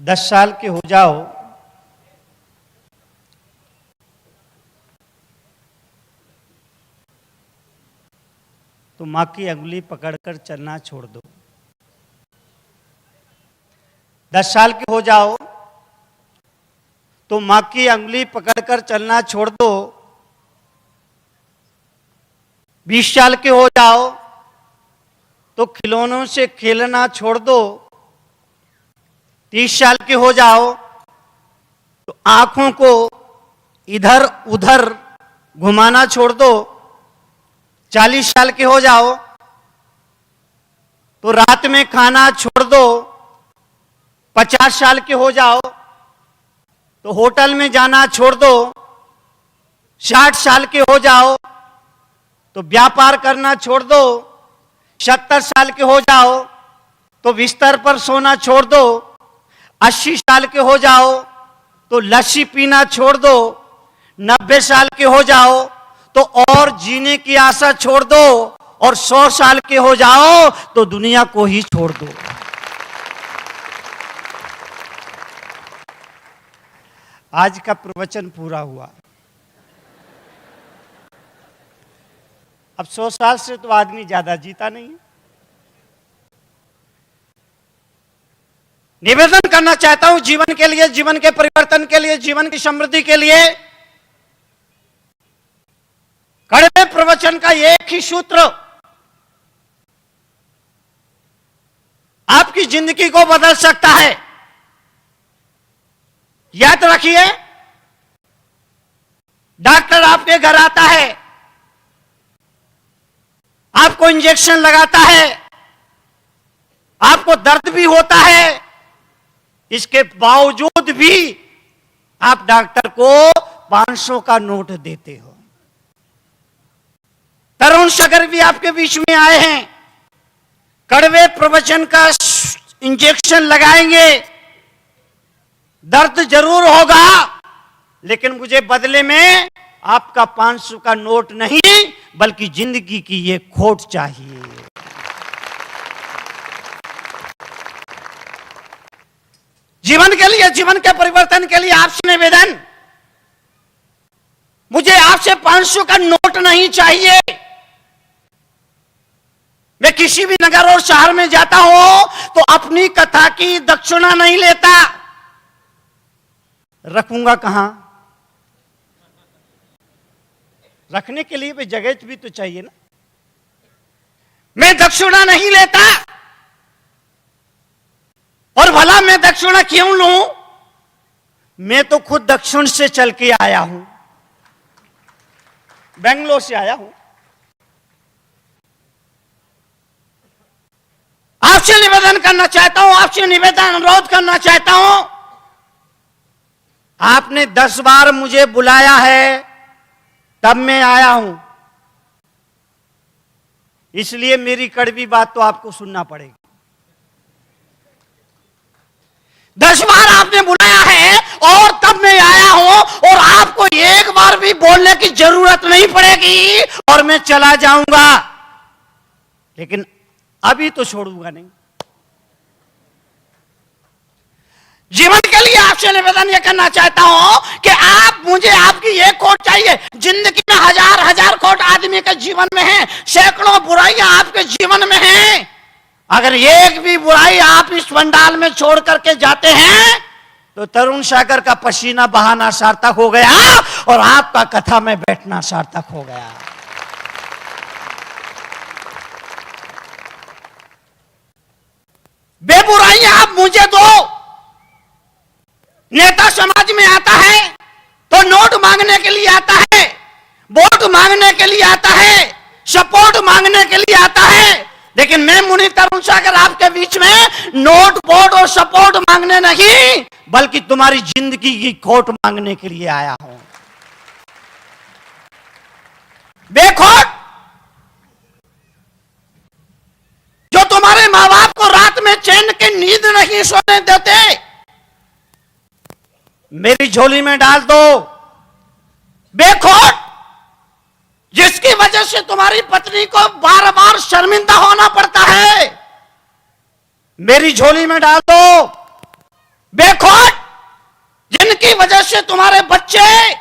10 साल के हो जाओ तो मां की अंगुली पकड़कर चलना छोड़ दो। 10 साल के हो जाओ तो मां की अंगुली पकड़कर चलना छोड़ दो। 20 साल के हो जाओ तो खिलौनों से खेलना छोड़ दो। 30 साल के हो जाओ तो आंखों को इधर उधर घुमाना छोड़ दो। 40 साल के हो जाओ तो रात में खाना छोड़ दो। 50 साल के हो जाओ तो होटल में जाना छोड़ दो। 60 साल के हो जाओ तो व्यापार करना छोड़ दो। 70 साल के हो जाओ तो बिस्तर पर सोना छोड़ दो। 80 साल के हो जाओ तो लस्सी पीना छोड़ दो। 90 साल के हो जाओ तो और जीने की आशा छोड़ दो। और 100 साल के हो जाओ तो दुनिया को ही छोड़ दो। आज का प्रवचन पूरा हुआ। अब 100 साल से तो आदमी ज्यादा जीता नहीं है। निवेदन करना चाहता हूं जीवन के लिए, जीवन के परिवर्तन के लिए, जीवन की समृद्धि के लिए कड़वे प्रवचन का एक ही सूत्र आपकी जिंदगी को बदल सकता है। याद रखिए, डॉक्टर आपके घर आता है, आपको इंजेक्शन लगाता है, आपको दर्द भी होता है, इसके बावजूद भी आप डॉक्टर को 500 का नोट देते हो। तरुण सागर भी आपके बीच में आए हैं, कड़वे प्रवचन का इंजेक्शन लगाएंगे, दर्द जरूर होगा, लेकिन मुझे बदले में आपका 500 का नोट नहीं बल्कि जिंदगी की ये खोट चाहिए। जीवन के लिए, जीवन के परिवर्तन के लिए आपसे निवेदन, मुझे आपसे 500 का नोट नहीं चाहिए। मैं किसी भी नगर और शहर में जाता हूं तो अपनी कथा की दक्षिणा नहीं लेता। रखूंगा कहां? रखने के लिए भी जगह भी तो चाहिए ना। मैं दक्षिणा नहीं लेता। और भला मैं दक्षिणा क्यों लूं? मैं तो खुद दक्षिण से चल के आया हूं, बेंगलोर से आया हूं। आपसे निवेदन करना चाहता हूं, आपसे निवेदन अनुरोध करना चाहता हूं, आपने 10 बार मुझे बुलाया है तब मैं आया हूं, इसलिए मेरी कड़वी बात तो आपको सुनना पड़ेगी। 10 बार आपने बुलाया है और तब मैं आया हूं, और आपको एक बार भी बोलने की जरूरत नहीं पड़ेगी और मैं चला जाऊंगा, लेकिन अभी तो छोड़ूंगा नहीं। जीवन के लिए आपसे निवेदन यह करना चाहता हूं कि आप मुझे, आपकी एक खोट चाहिए। जिंदगी में हजार हजार खोट आदमी के जीवन में है, सैकड़ों बुराइयां आपके जीवन में हैं। अगर एक भी बुराई आप इस पंडाल में छोड़ करके जाते हैं तो तरुण सागर का पसीना बहाना सार्थक हो गया और आपका कथा में बैठना सार्थक हो गया। बेबुराइयां आप मुझे दो। नेता समाज में आता है तो नोट मांगने के लिए आता है, वोट मांगने के लिए आता है, सपोर्ट मांगने के लिए आता है, लेकिन मैं मुनि तरुण सागर आपके बीच में नोट वोट और सपोर्ट मांगने नहीं बल्कि तुम्हारी जिंदगी की खोट मांगने के लिए आया हूं। बेखोट जो तुम्हारे मां बाप को रात में चैन की नींद नहीं सोने देते, मेरी झोली में डाल दो। बेखोट जिसकी वजह से तुम्हारी पत्नी को बार बार शर्मिंदा होना पड़ता है, मेरी झोली में डाल दो। बेखौफ जिनकी वजह से तुम्हारे बच्चे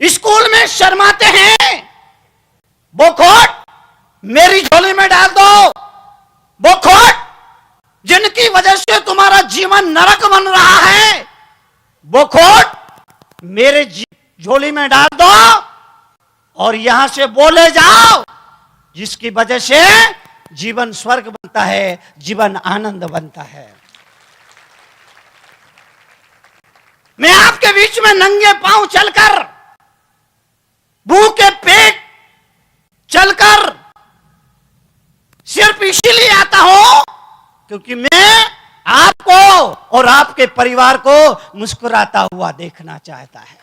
स्कूल में शर्माते हैं, वो खोट मेरी झोली में डाल दो। वो खोट जिनकी वजह से तुम्हारा जीवन नरक बन रहा है, वो खोट मेरे झोली में डाल दो और यहां से बोले जाओ, जिसकी वजह से जीवन स्वर्ग बनता है, जीवन आनंद बनता है। मैं आपके बीच में नंगे पांव चलकर, भूखे पेट चलकर सिर्फ इसीलिए आता हूं क्योंकि मैं आपको और आपके परिवार को मुस्कुराता हुआ देखना चाहता है।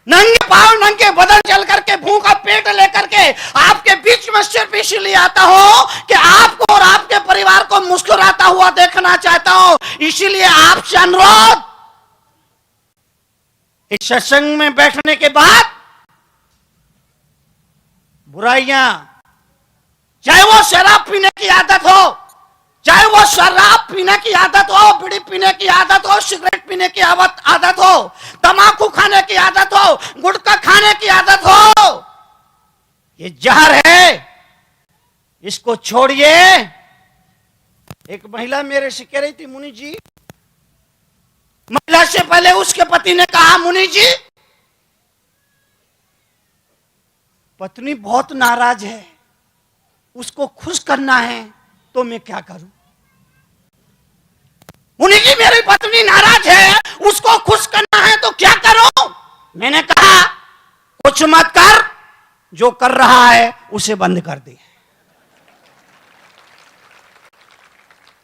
नंगे पांव नंगे बदन चल करके, भूखा पेट लेकर के आपके बीच में सिर्फ इसीलिए आता हूं कि आपको और आपके परिवार को मुस्कुराता हुआ देखना चाहता हूं। इसीलिए आपसे अनुरोध, इस सत्संग में बैठने के बाद बुराइयां, चाहे वो शराब पीने की आदत हो, चाहे वो शराब पीने की आदत हो, बीड़ी पीने की आदत हो, सिगरेट पीने की आदत हो, तंबाकू खाने की आदत हो, गुटखा खाने की आदत हो, ये जहर है, इसको छोड़िए। एक महिला मेरे से कह रही थी, मुनि जी, महिला से पहले उसके पति ने कहा, मुनि जी पत्नी बहुत नाराज है, उसको खुश करना है तो मैं क्या करूं? मुनि जी मेरी पत्नी नाराज है, उसको खुश करना है तो क्या करूं? मैंने कहा कुछ मत कर, जो कर रहा है उसे बंद कर दे।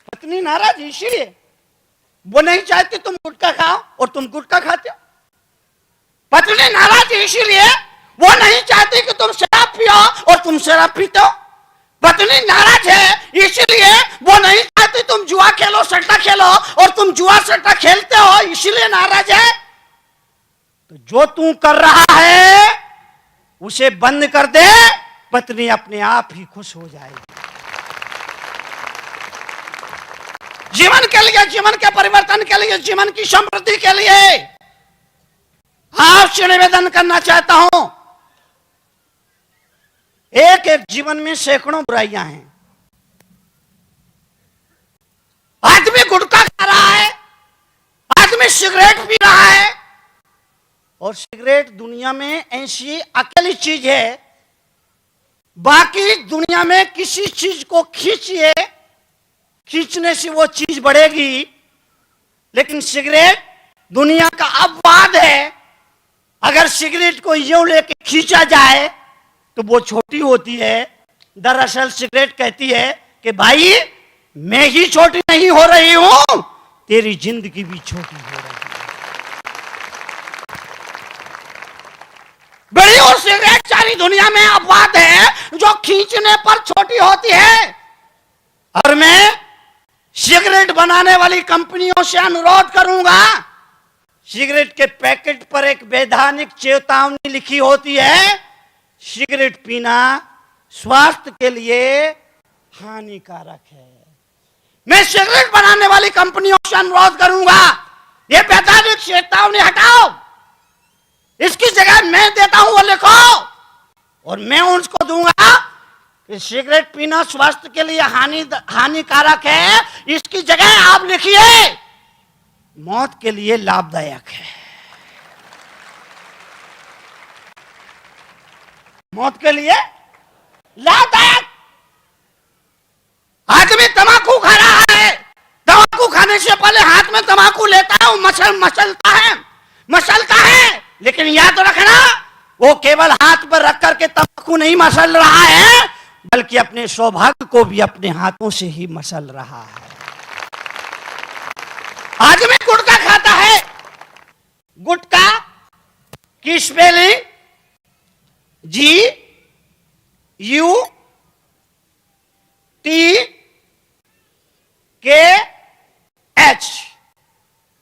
पत्नी नाराज इसीलिए, वो नहीं चाहती तुम गुटखा खाओ और तुम गुटखा खाते हो। पत्नी नाराज इसीलिए, वो नहीं चाहती कि तुम शराब पियो और तुम शराब पीते हो। पत्नी नाराज है इसीलिए, वो नहीं चाहती तुम जुआ खेलो, सट्टा खेलो और तुम जुआ सट्टा खेलते हो, इसीलिए नाराज है। तो जो तू कर रहा है उसे बंद कर दे, पत्नी अपने आप ही खुश हो जाएगी। जीवन के लिए, जीवन के परिवर्तन के लिए, जीवन की समृद्धि के लिए आपसे निवेदन करना चाहता हूं। एक एक जीवन में सैकड़ों बुराइयां हैं। आदमी गुटखा खा रहा है, आदमी सिगरेट पी रहा है, और सिगरेट दुनिया में ऐसी अकेली चीज है, बाकी दुनिया में किसी चीज को खींचिए, खींचने से वो चीज बढ़ेगी, लेकिन सिगरेट दुनिया का अपवाद है। अगर सिगरेट को यूं लेके खींचा जाए तो वो छोटी होती है। दरअसल सिगरेट कहती है कि भाई मैं ही छोटी नहीं हो रही हूं, तेरी जिंदगी भी छोटी हो रही है। बड़ी और सिगरेट सारी दुनिया में अपवाद है जो खींचने पर छोटी होती है। और मैं सिगरेट बनाने वाली कंपनियों से अनुरोध करूंगा, सिगरेट के पैकेट पर एक वैधानिक चेतावनी लिखी होती है, सिगरेट पीना स्वास्थ्य के लिए हानिकारक है। मैं सिगरेट बनाने वाली कंपनियों से अनुरोध करूंगा, ये वैधानिक चेतावनी हटाओ, इसकी जगह मैं देता हूं वो लिखो, और मैं उनको दूंगा कि सिगरेट पीना स्वास्थ्य के लिए हानिकारक है, इसकी जगह आप लिखिए मौत के लिए लाभदायक है। मौत के लिए लाभदायक। आदमी तंबाकू खा रहा है, तंबाकू खाने से पहले हाथ में तंबाकू लेता है, मसलता है, लेकिन याद रखना वो केवल हाथ पर रख करके तंबाकू नहीं मसल रहा है, बल्कि अपने सौभाग्य को भी अपने हाथों से ही मसल रहा है। आदमी गुटखा खाता है, गुटखा की स्पेलिंग GUTKH,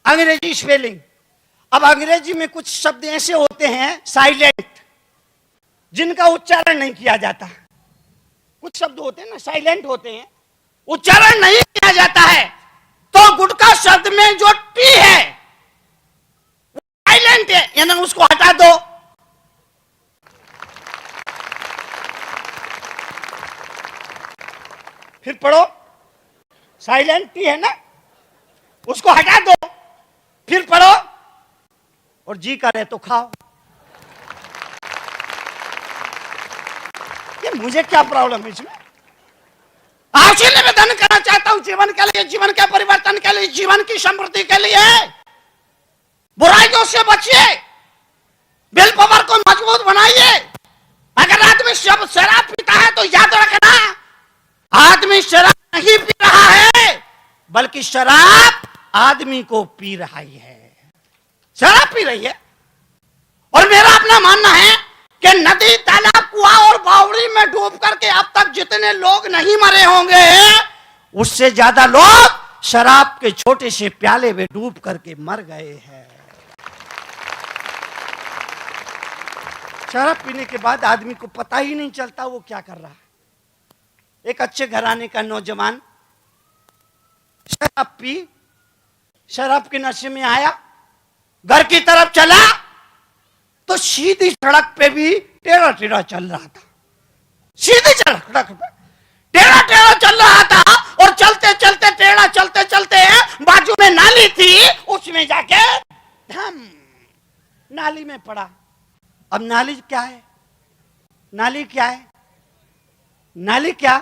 अंग्रेजी स्पेलिंग। अब अंग्रेजी में कुछ शब्द ऐसे होते हैं साइलेंट, जिनका उच्चारण नहीं किया जाता। कुछ शब्द होते हैं ना साइलेंट होते हैं, उच्चारण नहीं किया जाता है, तो गुटखा शब्द में जो टी है साइलेंट है, यानी उसको हटा दो। फिर पढ़ो, साइलेंट टी है ना, उसको हटा दो। फिर पढ़ो, और जी करे तो खाओ। ये मुझे क्या प्रॉब्लम है इसमें? आपसे निवेदन करना चाहता हूं, जीवन के लिए, जीवन के परिवर्तन के लिए, जीवन की समृद्धि के लिए बुराइयों से बचिए, विल पावर को मजबूत बनाइए। अगर आदमी शराब पीता है तो याद रखना, आदमी शराब नहीं पी रहा है, बल्कि शराब आदमी को पी रहा है। शराब पी रही है। और मेरा अपना मानना है कि नदी, तालाब, कुआं और बावड़ी में डूब करके अब तक जितने लोग नहीं मरे होंगे, उससे ज्यादा लोग शराब के छोटे से प्याले में डूब करके मर गए हैं। शराब पीने के बाद आदमी को पता ही नहीं चलता वो क्या कर रहा है। एक अच्छे घराने का नौजवान शराब पी, शराब के नशे में आया, घर की तरफ चला तो सीधी सड़क पे भी टेढ़ा टेढ़ा चल रहा था। सीधी सड़क पे टेढ़ा टेढ़ा चल रहा था, और चलते चलते टेढ़ा चलते चलते बाजू में नाली थी, उसमें जाके धम नाली में पड़ा। अब नाली क्या है? नाली क्या है? नाली क्या?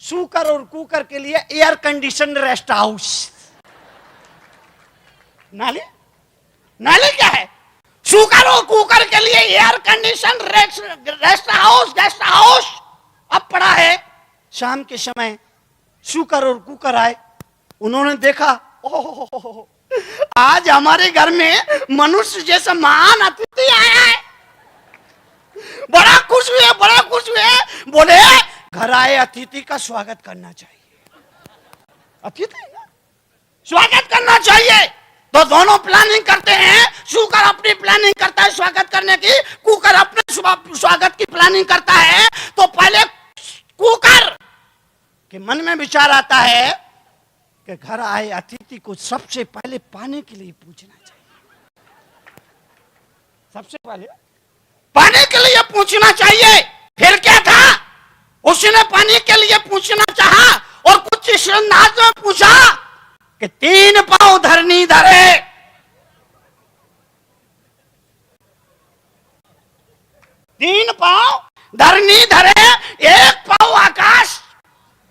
सूकर और कुकर के लिए एयर कंडीशन रेस्ट हाउस। नाली, नाली क्या है? सूकर और कुकर के लिए air condition rest house, guest house. अब पड़ा है, शाम के समय सूकर और कुकर आए, उन्होंने देखा, ओह आज हमारे घर में मनुष्य जैसा महान अतिथि आया है। बड़ा खुश हुए, बड़ा खुश हुए, बोले घर आए अतिथि का स्वागत करना चाहिए। अतिथि ना स्वागत करना चाहिए। तो दोनों प्लानिंग करते हैं, सूकर अपनी प्लानिंग करता है स्वागत करने की, कुकर अपने स्वागत की प्लानिंग करता है। तो पहले कुकर के मन में विचार आता है कि घर आए अतिथि को सबसे पहले पानी के लिए पूछना चाहिए। सबसे पहले पानी के लिए पूछना चाहिए। फिर क्या था, उसने पानी के लिए पूछना चाहा और कुछ इस अंदाज में पूछा कि 3 पांव धरनी धरे, 3 पांव धरनी धरे, 1 पांव आकाश,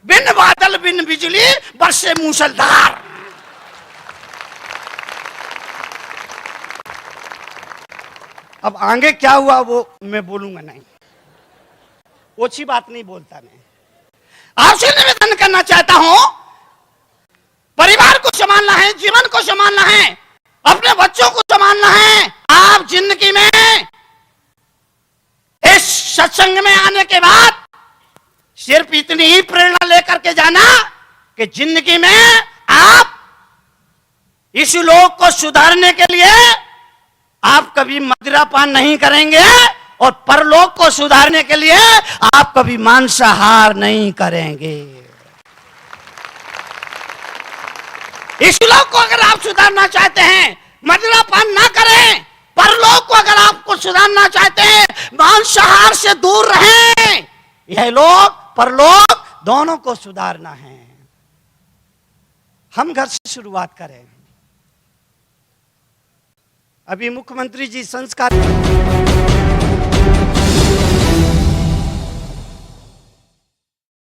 बिन बादल बिन बिजली बरसे मूसलधार। अब आगे क्या हुआ वो मैं बोलूंगा नहीं, ओछी बात नहीं बोलता मैं। आपसे निवेदन करना चाहता हूं, परिवार को संभालना है, जीवन को संभालना है, अपने बच्चों को संभालना है। आप जिंदगी में इस सत्संग में आने के बाद सिर्फ इतनी ही प्रेरणा लेकर के जाना कि जिंदगी में आप इस लोक को सुधारने के लिए आप कभी मदिरापान नहीं करेंगे, और परलोक को सुधारने के लिए आप कभी मांसाहार नहीं करेंगे। इस लोक को अगर आप सुधारना चाहते हैं, मदिरापान ना करें। परलोक को अगर आपको सुधारना चाहते हैं, मांसाहार से दूर रहें। यह लोक परलोक दोनों को सुधारना है। हम घर से शुरुआत करें। अभी मुख्यमंत्री जी संस्कार